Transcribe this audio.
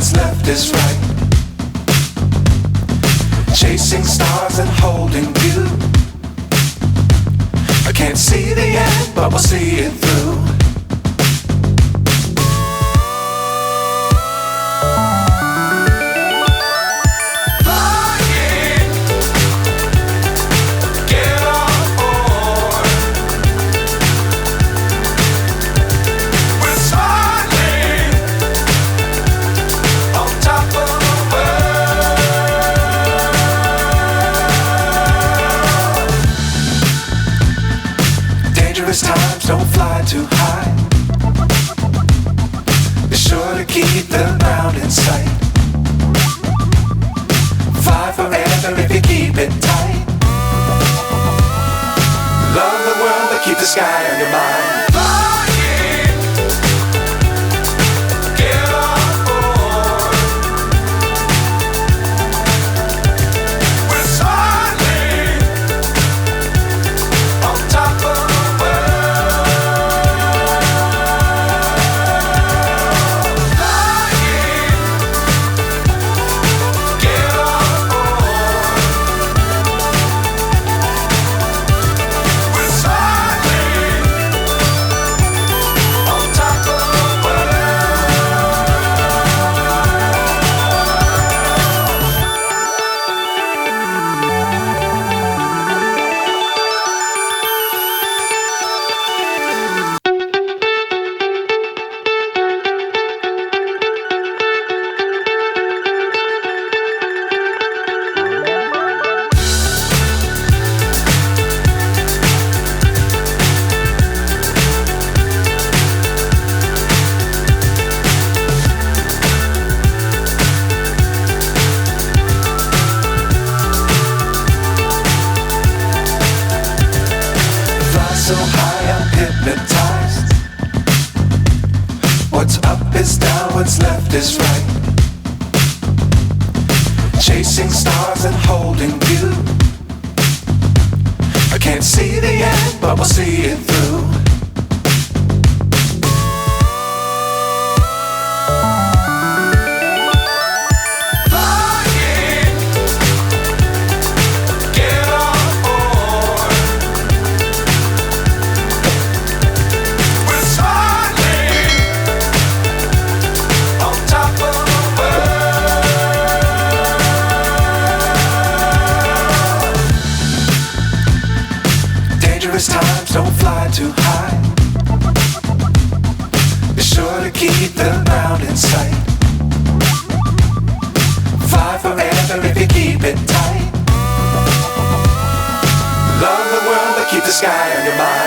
what's left is right. Chasing stars and holding you. I can't see the end, but we'll see it through. Times don't fly too high. Be sure to keep the ground in sight. Fly forever if you keep it tight. Love the world but keep the sky on your mind. So high I'm hypnotized. What's up is down, what's left is right. Chasing stars and holding you. I can't see the end, but we'll see it through. Times don't fly too high. Be sure to keep the ground in sight. Fly forever if you keep it tight. Love the world but keep the sky on your mind.